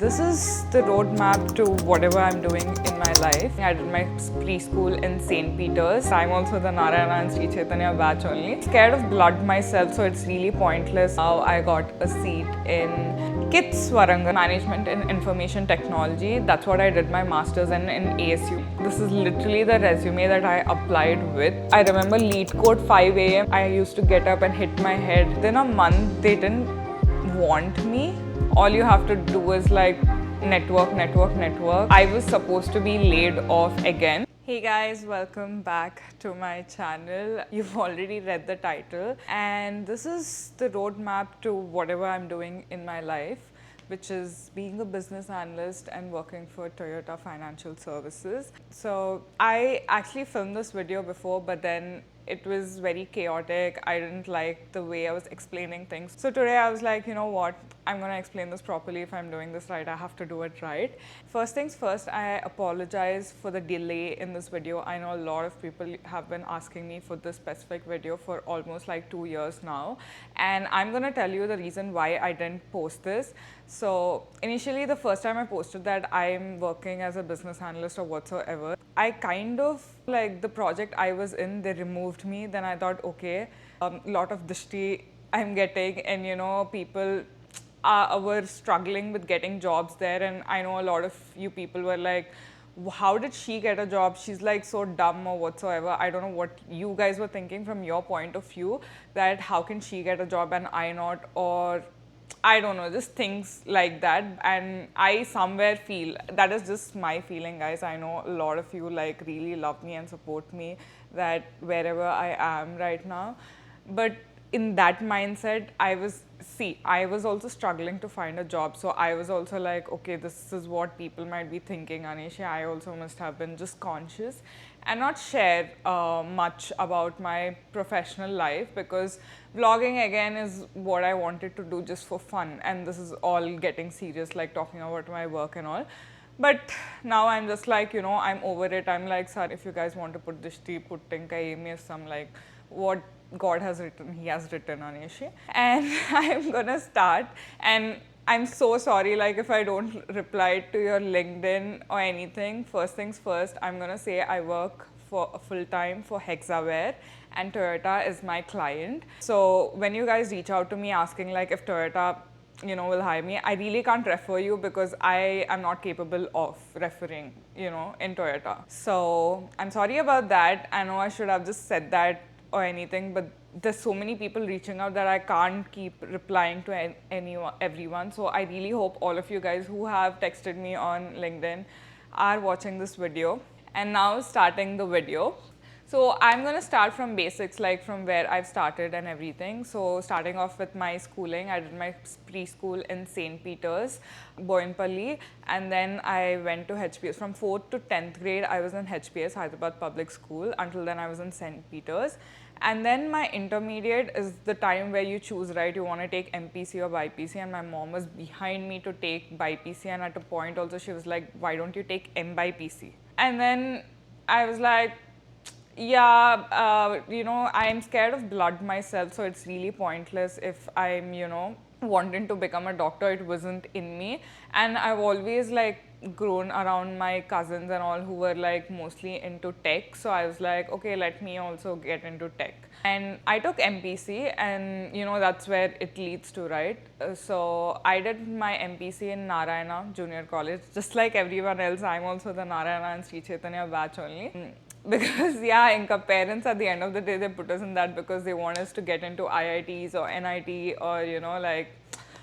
This is the roadmap to whatever I'm doing in my life. I did my preschool in St. Peter's. I'm also the Narayana and Sri Chaitanya batch only. Scared of blood myself, so it's really pointless. How I got a seat in KITS Warangal, Management in Information Technology. That's what I did my master's in ASU. This is literally the resume that I applied with. I remember lead code 5 a.m. I used to get up and hit my head. Within a month, they didn't want me. All you have to do is like network. I was supposed to be laid off again. Hey guys, welcome back to my channel. You've already read the title, and this is the roadmap to whatever I'm doing in my life, which is being a business analyst and working for Toyota Financial Services. So I actually filmed this video before, but then it was very chaotic. I didn't like the way I was explaining things. So today I was like, you know what? I'm gonna explain this properly. If I'm doing this right, I have to do it right. First things first, I apologize for the delay in this video. I know a lot of people have been asking me for this specific video for almost like 2 years now. And I'm gonna tell you the reason why I didn't post this. So initially, the first time I posted that I'm working as a business analyst or whatsoever, I kind of like the project I was in, they removed me. Then I thought, okay, a lot of dishti I'm getting, and you know, people were struggling with getting jobs there. And I know a lot of you people were like, how did she get a job? She's like so dumb or whatsoever. I don't know what you guys were thinking from your point of view, that how can she get a job and I not, or I don't know, just things like that. And I somewhere feel, that is just my feeling, guys. I know a lot of you like really love me and support me, that wherever I am right now. But in that mindset, I was also struggling to find a job. So I was also like, okay, this is what people might be thinking, Anisha. I also must have been just conscious and not share much about my professional life, because vlogging again is what I wanted to do just for fun. And this is all getting serious, like talking about my work and all. But now I'm just like, you know, I'm over it. I'm like, sir, if you guys want to put dishti, put tinka, some like what God has written, He has written, Anishi. And I'm gonna start. And I'm so sorry, like if I don't reply to your LinkedIn or anything. First things first, I'm gonna say I work for full time for Hexaware, and Toyota is my client. So when you guys reach out to me asking like if Toyota, you know, will hire me, I really can't refer you because I am not capable of referring, you know, in Toyota. So I'm sorry about that. I know I should have just said that or anything, but there's so many people reaching out that I can't keep replying to everyone. So I really hope all of you guys who have texted me on LinkedIn are watching this video. And now starting the video. So I'm going to start from basics, like from where I've started and everything. So starting off with my schooling, I did my preschool in St. Peter's, Boinpalli, and then I went to HPS. From 4th to 10th grade, I was in HPS, Hyderabad Public School. Until then, I was in St. Peter's. And then my intermediate is the time where you choose, right? You want to take MPC or BIPC, and my mom was behind me to take BIPC. And at a point also, she was like, why don't you take MBIPC? And then I was like, yeah, you know, I'm scared of blood myself, so it's really pointless if I'm, you know, wanting to become a doctor. It wasn't in me. And I've always like grown around my cousins and all who were like mostly into tech. So I was like, okay, let me also get into tech. And I took MPC, and you know, that's where it leads to, right? So I did my MPC in Narayana Junior College. Just like everyone else, I'm also the Narayana and Sri Chaitanya batch only. Because yeah, inka parents at the end of the day, they put us in that because they want us to get into IITs or NIT or, you know, like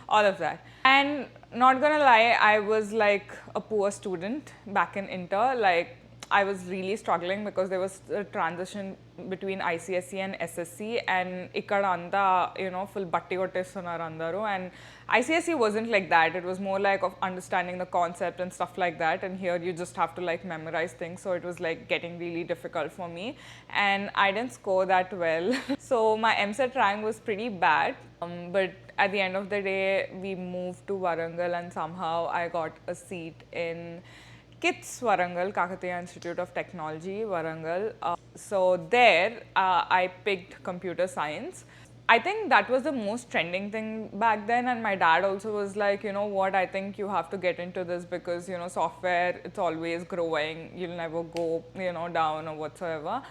all of that. And not gonna lie, I was like a poor student back in inter. Like I was really struggling because there was a transition between ICSE and SSC, and ikkada anta, you know, full batti kottestunnaru andaru. And ICSE wasn't like that. It was more like of understanding the concept and stuff like that. And here you just have to like memorize things. So it was like getting really difficult for me. And I didn't score that well. So my MSET rank was pretty bad. But at the end of the day, we moved to Warangal, and somehow I got a seat in KITS Warangal, Kakatiya Institute of Technology, Warangal. So there, I picked computer science. I think that was the most trending thing back then, and my dad also was like, you know what, I think you have to get into this because, you know, software, it's always growing, you'll never go, you know, down or whatsoever.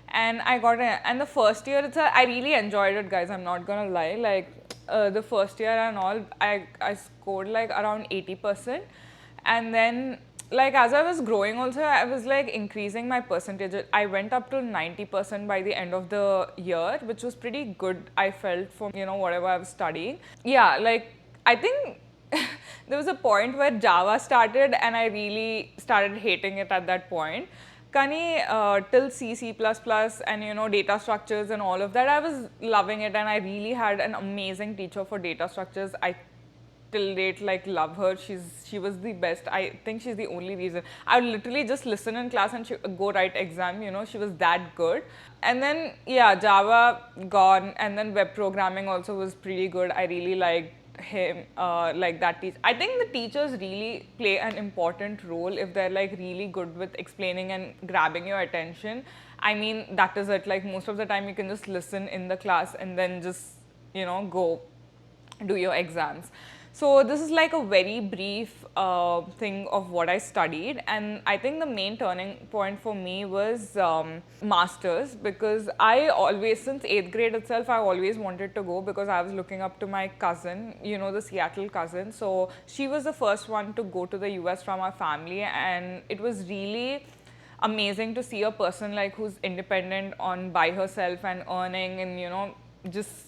And I got it, and the first year I really enjoyed it, guys, I'm not gonna lie. Like, the first year and all, I scored like around 80%. And then, like, as I was growing also, I was like increasing my percentage. I went up to 90% by the end of the year, which was pretty good, I felt, for, you know, whatever I was studying. Yeah, like, I think there was a point where Java started and I really started hating it at that point. Kani, till C++ and, you know, data structures and all of that, I was loving it, and I really had an amazing teacher for data structures. I till date like love her. She was the best. I think she's the only reason. I would literally just listen in class and she go write exam, you know, she was that good. And then yeah, Java gone, and then web programming also was pretty good. I really liked him, like that teacher. I think the teachers really play an important role if they're like really good with explaining and grabbing your attention. I mean, that is it. Like, most of the time you can just listen in the class and then just, you know, go do your exams. So this is like a very brief thing of what I studied, and I think the main turning point for me was masters, because I always, since 8th grade itself, I always wanted to go, because I was looking up to my cousin, you know, the Seattle cousin. So she was the first one to go to the US from our family, and it was really amazing to see a person like who's independent on by herself and earning, and, you know, just,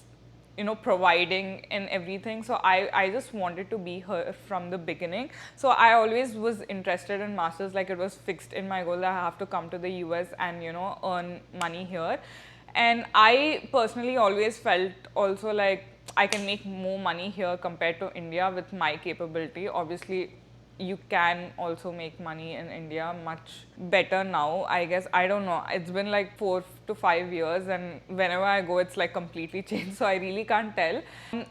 you know, providing and everything. So I just wanted to be her from the beginning. So I always was interested in masters. Like, it was fixed in my goal that I have to come to the US and, you know, earn money here. And I personally always felt also like I can make more money here compared to India with my capability. Obviously, you can also make money in India much better now, I guess. I don't know. It's been like 4 to 5 years, and whenever I go, it's like completely changed. So I really can't tell.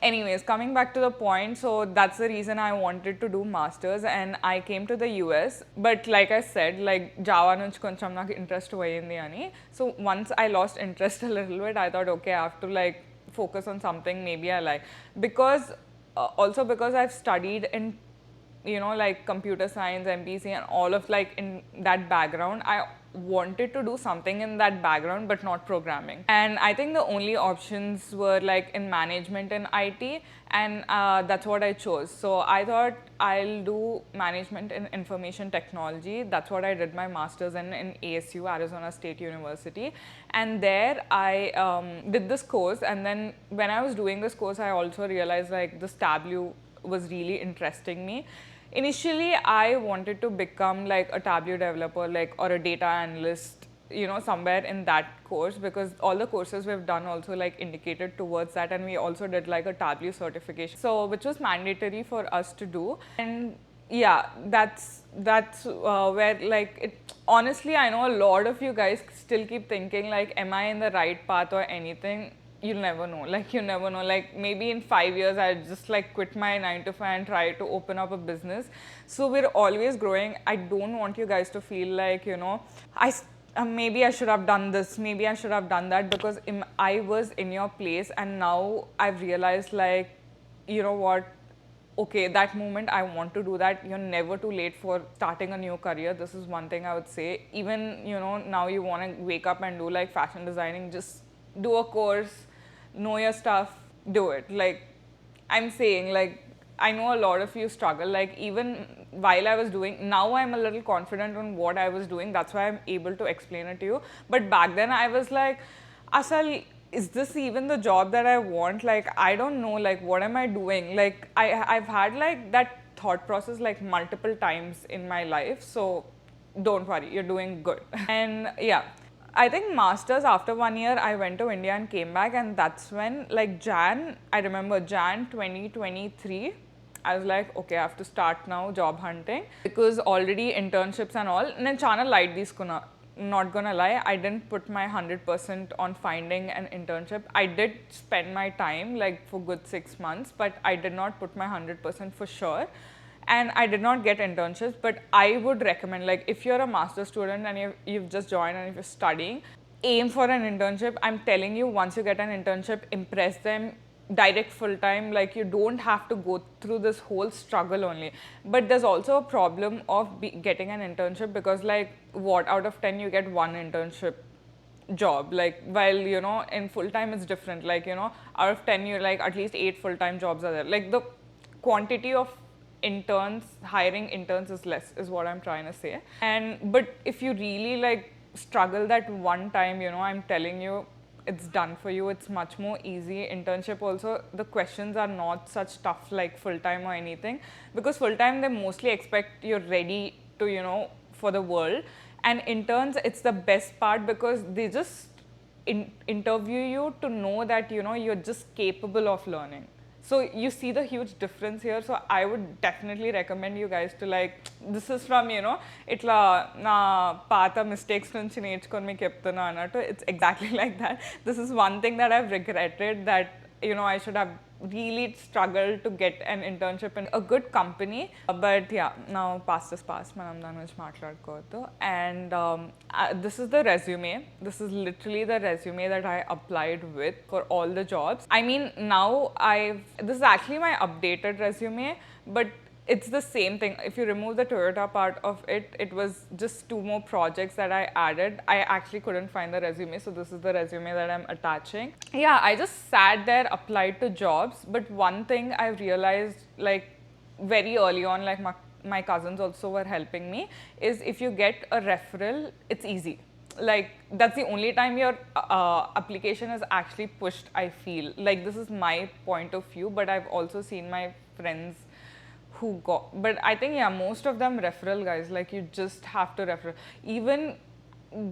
Anyways, coming back to the point, so that's the reason I wanted to do masters, and I came to the US. But like I said, like, Java nunchi koncham naku interest poyindi ani. So once I lost interest a little bit, I thought, okay, I have to like focus on something maybe I like, because also because I've studied in, you know, like computer science, MPC, and all of like in that background. I wanted to do something in that background, but not programming. And I think the only options were like in management and IT, and that's what I chose. So I thought I'll do management in information technology. That's what I did my master's in ASU, Arizona State University. And there I did this course, and then when I was doing this course, I also realized like this Tableau was really interesting me. Initially, I wanted to become like a Tableau developer, like, or a data analyst, you know, somewhere in that course, because all the courses we've done also like indicated towards that, and we also did like a Tableau certification, so which was mandatory for us to do. And yeah, that's where like it. Honestly, I know a lot of you guys still keep thinking like, am I in the right path or anything? You'll never know. Like, you never know. Like, maybe in 5 years, I'll just like quit my 9 to 5 and try to open up a business. So we're always growing. I don't want you guys to feel like, you know, maybe I should have done this, maybe I should have done that, because I was in your place, and now I've realized like, you know what, okay, that moment I want to do that. You're never too late for starting a new career. This is one thing I would say. Even, you know, now you want to wake up and do like fashion designing, just do a course, know your stuff, do it. Like, I'm saying, like, I know a lot of you struggle. Like, even while I was doing, now I'm a little confident on what I was doing. That's why I'm able to explain it to you. But back then I was like, Asal, is this even the job that I want? Like, I don't know, like, what am I doing? Like, I've had like that thought process like multiple times in my life. So don't worry, you're doing good. And yeah, I think masters, after 1 year, I went to India and came back, and that's when like I remember Jan 2023, I was like, okay, I have to start now job hunting, because already internships and all. And then chana light these kuna. Not gonna lie, I didn't put my 100% on finding an internship. I did spend my time like for good 6 months, but I did not put my 100% for sure. And I did not get internships, but I would recommend, like, if you're a master's student and you've just joined and if you're studying, aim for an internship. I'm telling you, once you get an internship, impress them, direct full time. Like, you don't have to go through this whole struggle only. But there's also a problem of getting an internship, because like, what, out of 10 you get one internship job. Like, while in full time it's different. Like, out of 10 you're like, at least 8 full time jobs are there. Like, the quantity of interns, hiring interns is less, is what I'm trying to say. But if you really like struggle that one time, I'm telling you, it's done for you. It's much more easy. Internship also, the questions are not such tough like full time or anything, because full time they mostly expect you're ready to for the world. And interns, it's the best part, because they just interview you to know that you're just capable of learning. So you see the huge difference here. So I would definitely recommend you guys to, like, this is from itla na paata mistakes nunchi నేర్చుకొని మీకు చెప్తున్నా అన్నట్టు. It's exactly like that. This is one thing that I've regretted, that I should have really struggled to get an internship in a good company. But yeah, now past is past. మనం దాని గురించి మాట్లాడుకోవద్దు. And this is the resume. This is literally the resume that I applied with for all the jobs. I mean, now this is actually my updated resume, but it's the same thing. If you remove the Toyota part of it, it was just 2 more projects that I added. I actually couldn't find the resume, so this is the resume that I'm attaching. Yeah, I just sat there, applied to jobs, but one thing I realized, like, very early on, like my cousins also were helping me, is if you get a referral, it's easy. Like, that's the only time your application is actually pushed, I feel. Like, this is my point of view, but I've also seen my friends who got, but I think, yeah, most of them referral guys. Like, you just have to refer. Even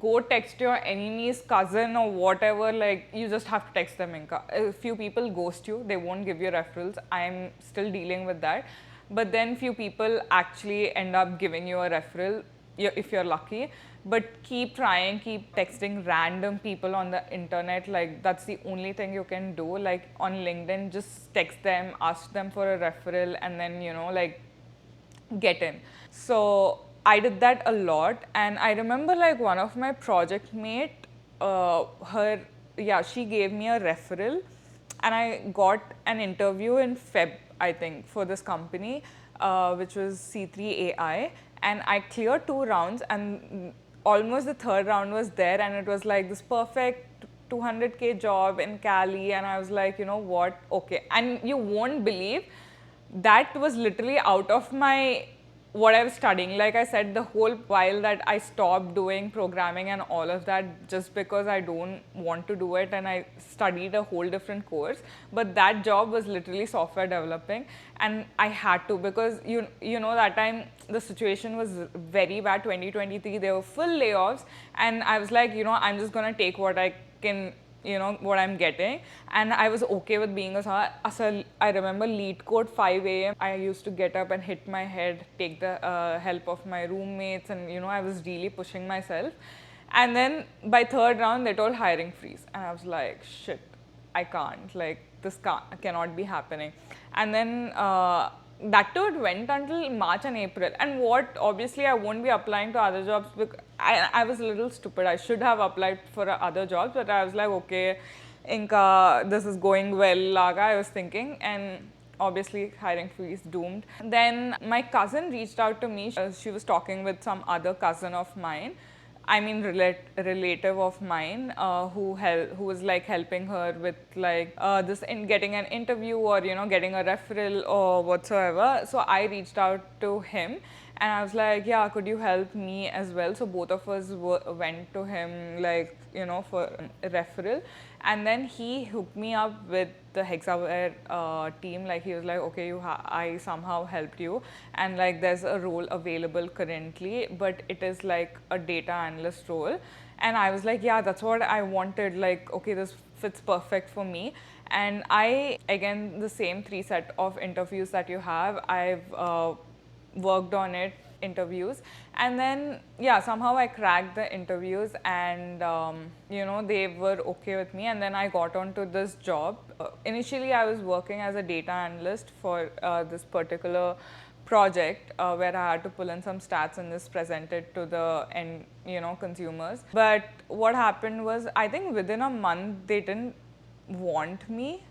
go text your enemy's cousin or whatever, like, you just have to text them. A few people ghost you, they won't give you referrals. I'm still dealing with that. But then few people actually end up giving you a referral, if you're lucky. But keep trying, keep texting random people on the internet. Like, that's the only thing you can do. Like, on LinkedIn, just text them, ask them for a referral, and then like, get in. So I did that a lot. And I remember, like, one of my project mate, she gave me a referral, and I got an interview in Feb, I think, for this company, which was C3AI. And I cleared 2 rounds, and almost the 3rd round was there, and it was like this perfect 200K job in Cali. And I was like, you know what, okay. And you won't believe, that was literally out of my what I was studying. Like I said, the whole while that I stopped doing programming and all of that, just because I don't want to do it, and I studied a whole different course. But that job was literally software developing, and I had to, because that time the situation was very bad. 2023, there were full layoffs, and I was like, I'm just gonna take what I can, what I'm getting. And I was okay with being I remember lead code 5 a.m. I used to get up and hit my head, take the help of my roommates, and I was really pushing myself. And then by 3rd round, they told hiring freeze, and I was like, shit, I can't, like, this cannot be happening. And then that too, it went until March and April. And what, obviously I won't be applying to other jobs, because I was a little stupid. I should have applied for other jobs, but I was like, okay, inka this is going well laga, I was thinking. And obviously hiring freeze, doomed. Then my cousin reached out to me. She was talking with some other cousin of mine, I mean relative of mine, who was like helping her with like this in getting an interview, or getting a referral or whatsoever. So I reached out to him, and I was like, yeah, could you help me as well? So both of us went to him, like, for a referral. And then he hooked me up with the Hexaware team. Like, he was like, okay, I somehow helped you, and like, there's a role available currently, but it is like a data analyst role. And I was like, yeah, that's what I wanted. Like, okay, this fits perfect for me. And again, the same 3 set of interviews that you have, I've worked on it, interviews. And then, yeah, somehow I cracked the interviews, and they were okay with me. And then I got onto this job. Initially I was working as a data analyst for this particular project where I had to pull in some stats and just present it to the end, consumers. But what happened was, I think within a month they didn't want me,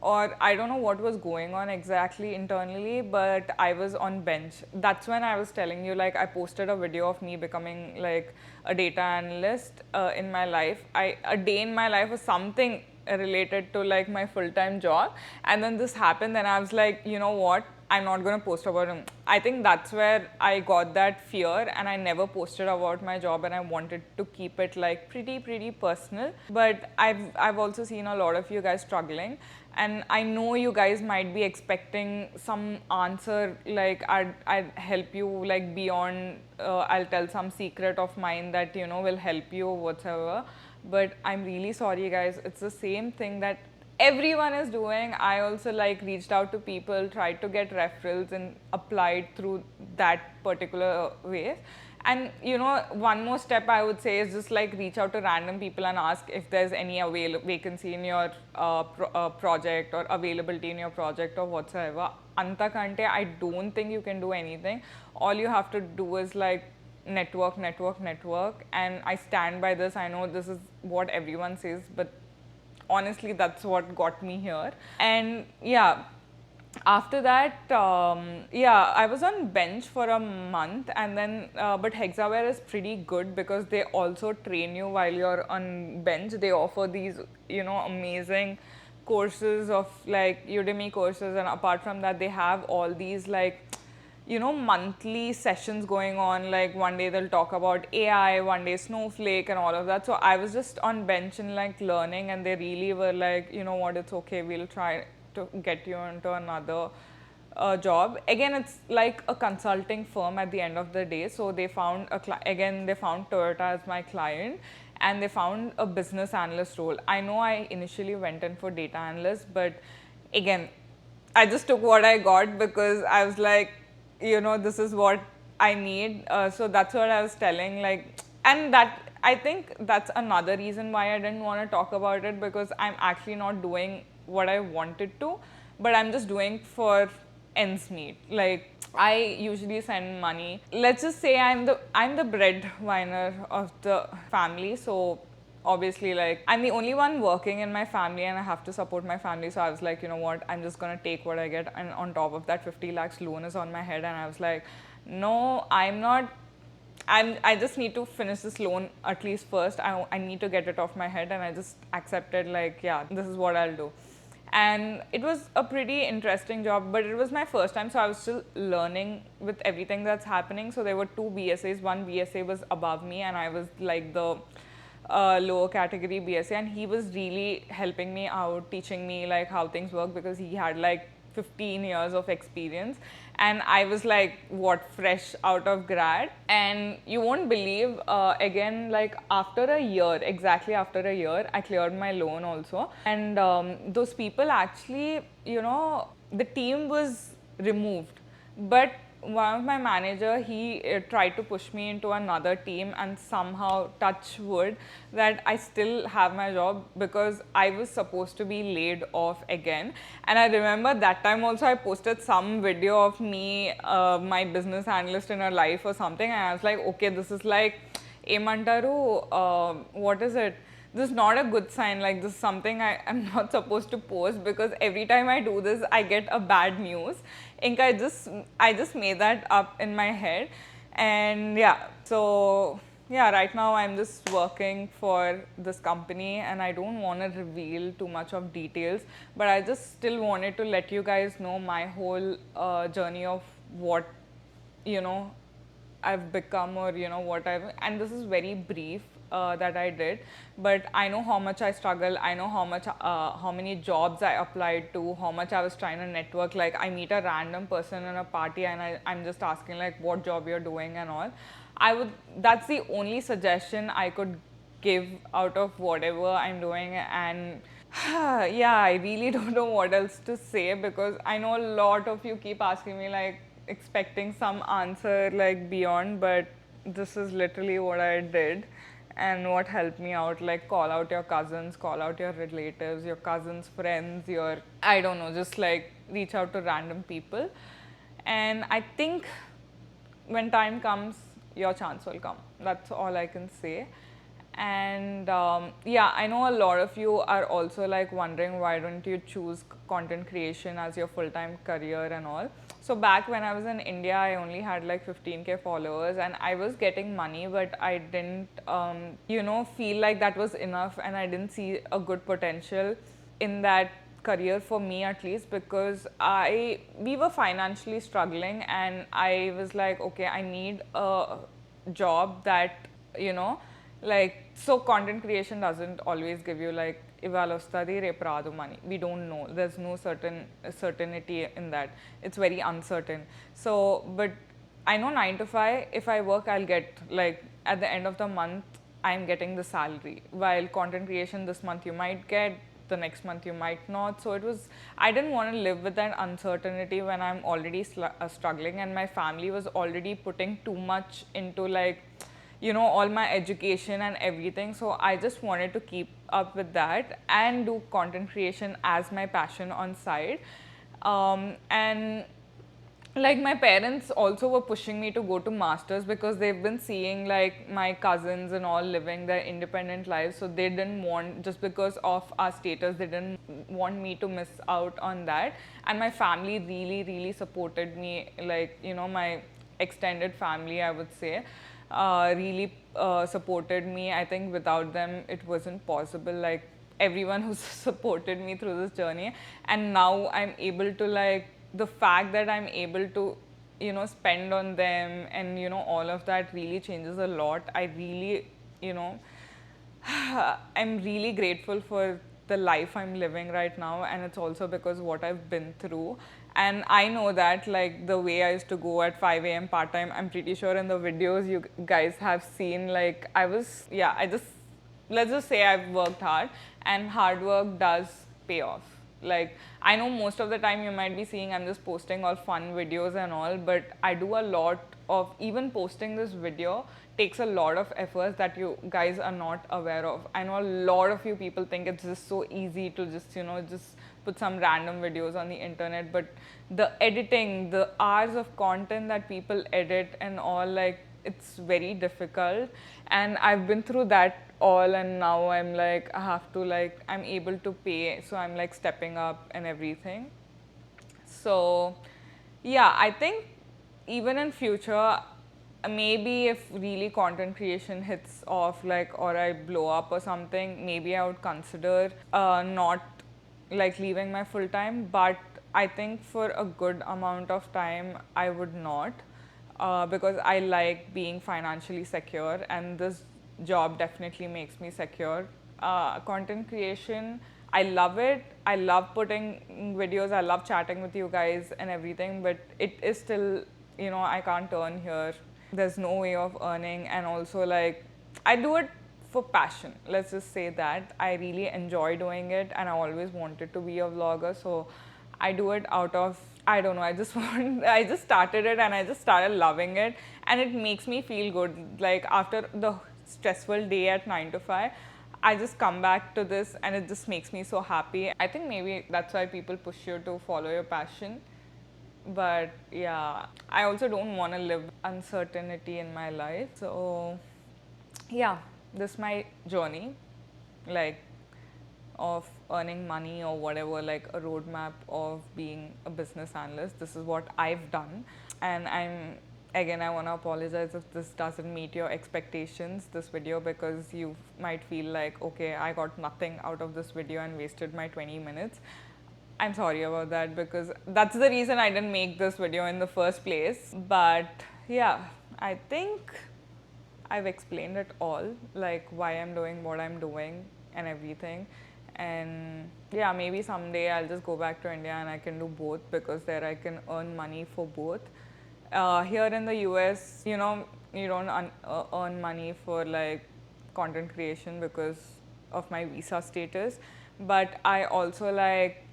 or I don't know what was going on exactly internally, but I was on bench. That's when I was telling you, like, I posted a video of me becoming like a data analyst in my life. A day in my life was something related to like my full-time job, and then this happened, and I was like, you know what, I'm not going to post about him. I think that's where I got that fear, and I never posted about my job, and I wanted to keep it like pretty personal. But I've also seen a lot of you guys struggling, and I know you guys might be expecting some answer like I'd help you like beyond I'll tell some secret of mine that will help you whatsoever. But I'm really sorry guys, it's the same thing that everyone is doing. I also like reached out to people, tried to get referrals and applied through that particular way. And one more step I would say is just like reach out to random people and ask if there's any vacancy in your project or availability in your project or whatsoever. Antakante, I don't think you can do anything. All you have to do is like network. And I stand by this. I know this is what everyone says, but honestly, that's what got me here. And yeah, after that, I was on bench for a month, and then but Hexaware is pretty good because they also train you while you're on bench. They offer these amazing courses of like Udemy courses, and apart from that they have all these like monthly sessions going on. Like one day they'll talk about AI, one day Snowflake and all of that. So I was just on bench and like learning, and they really were like, you know what, it's okay, we'll try to get you into another job. Again, it's like a consulting firm at the end of the day. So they found they found Toyota as my client, and they found a business analyst role. I know I initially went in for data analyst, but again, I just took what I got because I was like, this is what I need. So that's what I was telling, like, and that I think that's another reason why I didn't want to talk about it, because I'm actually not doing what I wanted to, but I'm just doing for ends meet. Like, I usually send money. Let's just say I'm the breadwinner of the family, so obviously, like, I'm the only one working in my family and I have to support my family. So I was like, you know what, I'm just going to take what I get. And on top of that, 50 lakhs loan is on my head. And I was like, no, I'm not. I just need to finish this loan at least first. I need to get it off my head. And I just accepted, like, yeah, this is what I'll do. And it was a pretty interesting job, but it was my first time. So I was still learning with everything that's happening. So there were two BSAs. One BSA was above me, and I was like the lower category BSA, and he was really helping me out, teaching me like how things work, because he had like 15 years of experience, and I was like fresh out of grad. And you won't believe, again, like exactly after a year, I cleared my loan also. And those people actually, the team was removed, but one of my manager, he tried to push me into another team, and somehow, touch wood, that I still have my job, because I was supposed to be laid off again. And I remember that time also I posted some video of me, my business analyst in her life or something, and I was like, okay, this is like, Emantaru, what is it? This is not a good sign. Like, this is something I am not supposed to post, because every time I do this, I get a bad news. I just made that up in my head. And yeah, so yeah, right now I'm just working for this company, and I don't want to reveal too much of details, but I just still wanted to let you guys know my whole journey of what I've become, or what and this is very brief that I did, but I know how much I struggle. I know how many jobs I applied to, how much I was trying to network. Like, I meet a random person in a party, and I'm just asking like what job you're doing and all. That's the only suggestion I could give out of whatever I'm doing. And yeah, I really don't know what else to say, because I know a lot of you keep asking me, like, expecting some answer like beyond, but this is literally what I did and what helped me out. Like, call out your cousins, call out your relatives, your cousins' friends, I don't know, just like reach out to random people. And I think when time comes, your chance will come. That's all I can say. And yeah, I know a lot of you are also like wondering why don't you choose content creation as your full-time career and all. So back when I was in India, I only had like 15K followers and I was getting money, but I didn't, feel like that was enough, and I didn't see a good potential in that career for me, at least, because we were financially struggling, and I was like, okay, I need a job that, like, so content creation doesn't always give you like ఇవాళ వస్తుంది రేపు రాదు money. We don't know. There's no certainty in that. It's very uncertain. So, but I know 9 to 5, if I work, I'll get like at the end of the month, I'm getting the salary. While content creation this month you might get, the next month you might not. So it was, I didn't want to live with that uncertainty when I'm already struggling, and my family was already putting too much into like, all my education and everything. So I just wanted to keep up with that and do content creation as my passion on side. And like my parents also were pushing me to go to masters because they've been seeing like my cousins and all living their independent lives, so they didn't want, just because of our status, they didn't want me to miss out on that. And my family really supported me, like, my extended family, I would say, really supported me. I think without them it wasn't possible, like everyone who supported me through this journey. And now I'm able to, like, the fact that I'm able to, spend on them and, all of that really changes a lot. I really, I'm really grateful for the life I'm living right now, and it's also because what I've been through. And I know that, like, the way I used to go at 5 a.m. part time, I'm pretty sure in the videos you guys have seen, like, let's just say I've worked hard, and hard work does pay off. Like, I know most of the time you might be seeing I'm just posting all fun videos and all, but I do a lot of, even posting this video takes a lot of efforts that you guys are not aware of. I know a lot of you people think it's just so easy to just, just put some random videos on the internet, but the editing, the hours of content that people edit and all, like, it's very difficult. And I've been through that all, and now I'm like, I have to, like, I'm able to pay, so I'm like stepping up and everything. So yeah, I think even in future, maybe if really content creation hits off, like, or I blow up or something, maybe I would consider not like leaving my full time. But I think for a good amount of time I would not, because I like being financially secure, and this job definitely makes me secure. Content creation, I love it. I love putting videos, I love chatting with you guys and everything, but it is still, I can't earn here. There's no way of earning, and also, like, I do it for passion. Let's just say that. I really enjoy doing it, and I always wanted to be a vlogger, so I do it out of, I don't know, I just started it and I just started loving it, and it makes me feel good. Like, after the stressful day at 9 to 5, I just come back to this and it just makes me so happy. I think maybe that's why people push you to follow your passion. But yeah, I also don't want to live uncertainty in my life. So yeah, this is my journey, like, of earning money or whatever, like a roadmap of being a business analyst. This is what I've done. And I want to apologize if this doesn't meet your expectations, this video, because you might feel like, okay, I got nothing out of this video and wasted my 20 minutes. I'm sorry about that, because that's the reason I didn't make this video in the first place. But yeah, I think I've explained it all, like why I'm doing what I'm doing and everything. And yeah, maybe someday I'll just go back to India and I can do both, because there I can earn money for both. Here in the US, you don't earn money for like content creation because of my visa status. But I also, like,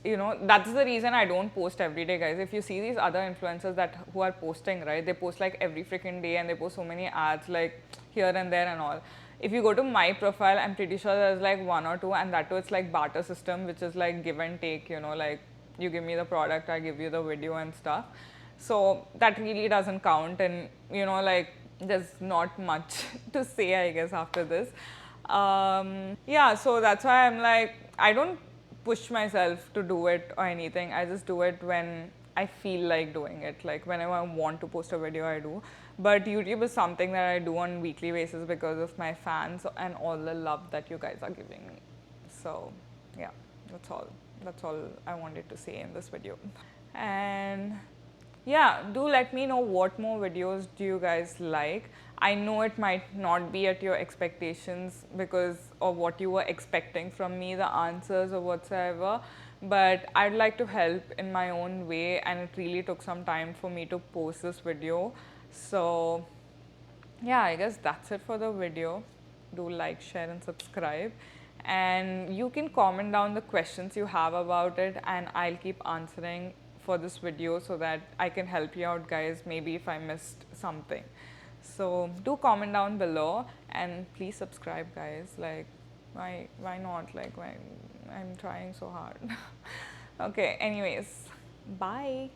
that's the reason I don't post every day, guys. If you see these other influencers who are posting, right, they post like every freaking day, and they post so many ads like here and there and all. If you go to my profile, I'm pretty sure there's like 1 or 2, and that too it's like barter system, which is like give and take, like you give me the product, I give you the video and stuff. So that really doesn't count, and like there's not much to say, I guess, after this. Yeah, so that's why I'm like, I don't push myself to do it or anything. I just do it when I feel like doing it. Like whenever I want to post a video, I do. But YouTube is something that I do on weekly basis because of my fans and all the love that you guys are giving me. So yeah, that's all. That's all I wanted to say in this video. And yeah, do let me know what more videos do you guys like. I know it might not be at your expectations because of what you were expecting from me, the answers or whatsoever, but I'd like to help in my own way, and it really took some time for me to post this video. So yeah, I guess that's it for the video. Do like, share and subscribe, and you can comment down the questions you have about it, and I'll keep answering for this video so that I can help you out, guys, maybe if I missed something. So do comment down below, and please subscribe, guys. Like, why not? Like, why I'm trying so hard. Okay, anyways, bye.